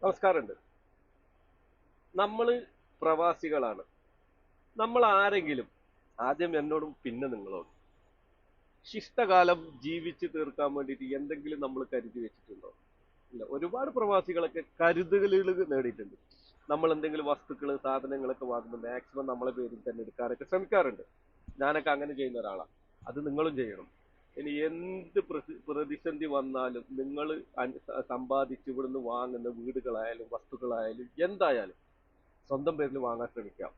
നമസ്കാരമുണ്ട്. നമ്മൾ പ്രവാസികളാണ്. നമ്മൾ ആരെങ്കിലും ആദ്യം എന്നോടും പിന്നെ നിങ്ങളോടും ശിഷ്ടകാലം ജീവിച്ച് തീർക്കാൻ വേണ്ടിയിട്ട് എന്തെങ്കിലും നമ്മൾ കരുതി വെച്ചിട്ടുണ്ടോ? ഇല്ല. ഒരുപാട് പ്രവാസികളൊക്കെ കരുതലുകൾ നേടിയിട്ടുണ്ട്. നമ്മൾ എന്തെങ്കിലും വസ്തുക്കൾ സാധനങ്ങളൊക്കെ വാങ്ങുമ്പോൾ മാക്സിമം നമ്മളെ പേരിൽ തന്നെ എടുക്കാനൊക്കെ ശ്രമിക്കാറുണ്ട്. ഞാനൊക്കെ അങ്ങനെ ചെയ്യുന്ന ഒരാളാണ്. അത് നിങ്ങളും ചെയ്യണം. ഇനി എന്ത് പ്രതിസന്ധി വന്നാലും നിങ്ങൾ സമ്പാദിച്ച് ഇവിടുന്ന് വാങ്ങുന്ന വീടുകളായാലും വസ്തുക്കളായാലും എന്തായാലും സ്വന്തം പേരിൽ വാങ്ങാൻ ശ്രമിക്കാം.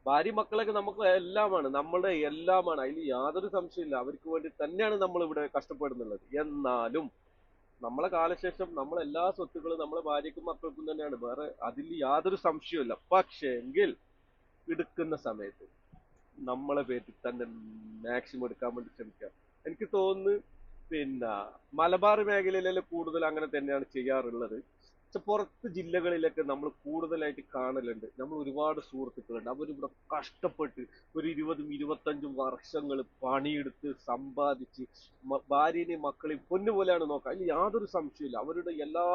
ഭാര്യ മക്കളൊക്കെ നമുക്ക് എല്ലാമാണ്, നമ്മളുടെ എല്ലാമാണ്. അതിൽ യാതൊരു സംശയമില്ല. അവർക്ക് വേണ്ടി തന്നെയാണ് നമ്മൾ ഇവിടെ കഷ്ടപ്പെടുന്നുള്ളത്. എന്നാലും നമ്മളെ കാലശേഷം നമ്മളെ എല്ലാ സ്വത്തുക്കളും നമ്മളെ ഭാര്യക്കും മക്കൾക്കും തന്നെയാണ്. വേറെ അതിൽ യാതൊരു സംശയമില്ല. പക്ഷേ എങ്കിൽ എടുക്കുന്ന സമയത്ത് നമ്മളെ പേരിൽ തന്നെ മാക്സിമം എടുക്കാൻ വേണ്ടി ശ്രമിക്കുക. എനിക്ക് തോന്നുന്നു പിന്നെ മലബാർ മേഖലയിലെല്ലാം കൂടുതൽ അങ്ങനെ തന്നെയാണ് ചെയ്യാറുള്ളത്. പക്ഷെ പുറത്ത് ജില്ലകളിലൊക്കെ നമ്മൾ കൂടുതലായിട്ട് കാണലുണ്ട്. നമ്മൾ ഒരുപാട് സുഹൃത്തുക്കളുണ്ട്. അവരിവിടെ കഷ്ടപ്പെട്ട് ഒരു 20ഉം 25ഉം വർഷങ്ങൾ പണിയെടുത്ത് സമ്പാദിച്ച് ഭാര്യനെയും മക്കളെയും പൊന്നുപോലെയാണ് നോക്കുക. അതിൽ യാതൊരു സംശയമില്ല. അവരുടെ എല്ലാ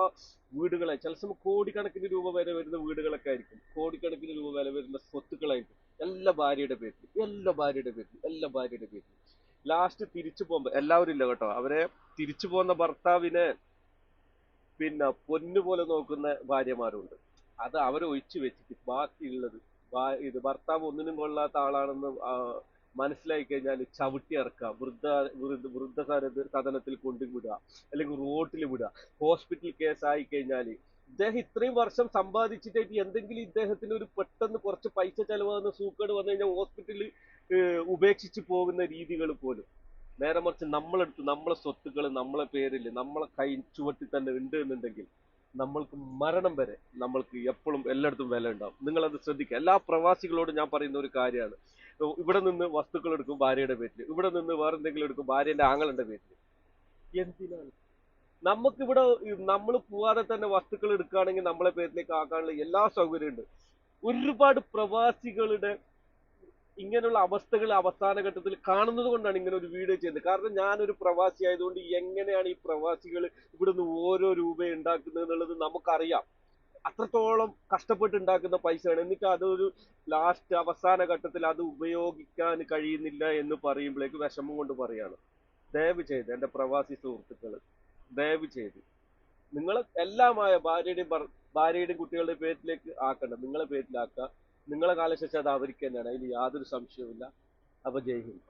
വീടുകളെ ചില സമയം കോടിക്കണക്കിന് രൂപ വരെ വരുന്ന വീടുകളൊക്കെ ആയിരിക്കും. കോടിക്കണക്കിന് രൂപ വില വരുന്ന സ്വത്തുക്കളായിരിക്കും. എല്ലാ ഭാര്യയുടെ പേരിൽ, എല്ലാ ഭാര്യയുടെ പേരിൽ, എല്ലാ ഭാര്യയുടെ പേരിൽ. ലാസ്റ്റ് തിരിച്ചു പോകുമ്പോ എല്ലാവരും ഇല്ല കേട്ടോ. അവരെ തിരിച്ചു പോകുന്ന ഭർത്താവിനെ പിന്നെ പൊന്നുപോലെ നോക്കുന്ന ഭാര്യമാരുണ്ട്. അത് അവരെ ഒഴിച്ചു വെച്ചിട്ട് ബാക്കിയുള്ളത് ഇത് ഭർത്താവ് ഒന്നിനും കൊള്ളാത്ത ആളാണെന്ന് മനസ്സിലായി കഴിഞ്ഞാൽ ചവിട്ടി ഇറക്കുക, സദനത്തിൽ കൊണ്ടുവിടുക, അല്ലെങ്കിൽ റോട്ടിൽ വിടുക. ഹോസ്പിറ്റൽ കേസായി കഴിഞ്ഞാൽ ഇദ്ദേഹം ഇത്രയും വർഷം സമ്പാദിച്ചിട്ടായിട്ട് എന്തെങ്കിലും ഇദ്ദേഹത്തിന് ഒരു പെട്ടെന്ന് കുറച്ച് പൈസ ചെലവാകുന്ന സൂക്കേട് വന്നു കഴിഞ്ഞാൽ ഹോസ്പിറ്റലിൽ ഉപേക്ഷിച്ച് പോകുന്ന രീതികൾ പോലും. നേരെ മറിച്ച് നമ്മളെടുത്ത് നമ്മളെ സ്വത്തുക്കൾ നമ്മളെ പേരിൽ നമ്മളെ കൈ ചുവട്ടിൽ തന്നെ ഉണ്ട് എന്നുണ്ടെങ്കിൽ നമ്മൾക്ക് മരണം വരെ നമ്മൾക്ക് എപ്പോഴും എല്ലായിടത്തും വില ഉണ്ടാവും. നിങ്ങളത് ശ്രദ്ധിക്കുക. എല്ലാ പ്രവാസികളോടും ഞാൻ പറയുന്ന ഒരു കാര്യമാണ്. ഇവിടെ നിന്ന് വസ്തുക്കൾ എടുക്കും ഭാര്യയുടെ പേരിൽ, ഇവിടെ നിന്ന് വേറെ എന്തെങ്കിലും എടുക്കും ഭാര്യന്റെ ആങ്ങളുടെ പേരിൽ. എന്തിനാണ്? നമുക്കിവിടെ നമ്മൾ പോവാതെ തന്നെ വസ്തുക്കൾ എടുക്കുകയാണെങ്കിൽ നമ്മളെ പേരിലേക്ക് ആക്കാനുള്ള എല്ലാ സൗകര്യവും ഉണ്ട്. ഒരുപാട് പ്രവാസികളുടെ ഇങ്ങനെയുള്ള അവസ്ഥകൾ അവസാന ഘട്ടത്തിൽ കാണുന്നത് കൊണ്ടാണ് ഇങ്ങനെ ഒരു വീഡിയോ ചെയ്യുന്നത്. കാരണം ഞാനൊരു പ്രവാസി ആയതുകൊണ്ട് എങ്ങനെയാണ് ഈ പ്രവാസികൾ ഇവിടുന്ന് ഓരോ രൂപ ഉണ്ടാക്കുന്നത് എന്നുള്ളത് നമുക്കറിയാം. അത്രത്തോളം കഷ്ടപ്പെട്ട് ഉണ്ടാക്കുന്ന പൈസയാണ്. എന്നിട്ട് അതൊരു ലാസ്റ്റ് അവസാന ഘട്ടത്തിൽ അത് ഉപയോഗിക്കാൻ കഴിയുന്നില്ല എന്ന് പറയുമ്പോഴേക്ക് വിഷമം കൊണ്ട് പറയാണ്. ദയവ് ചെയ്ത് എൻ്റെ പ്രവാസി സുഹൃത്തുക്കൾ, ദയവ് ചെയ്ത് നിങ്ങൾ എല്ലാമായ ഭാര്യയുടെയും കുട്ടികളുടെയും പേരിലേക്ക് ആക്കണ്ട, നിങ്ങളെ പേരിലാക്കുക. നിങ്ങളെ കാലശേഷം അത് അവർക്ക് തന്നെയാണ്. അതിൽ യാതൊരു സംശയവുമില്ല. അപ്പൊ ജയ് ഹിന്ദ്.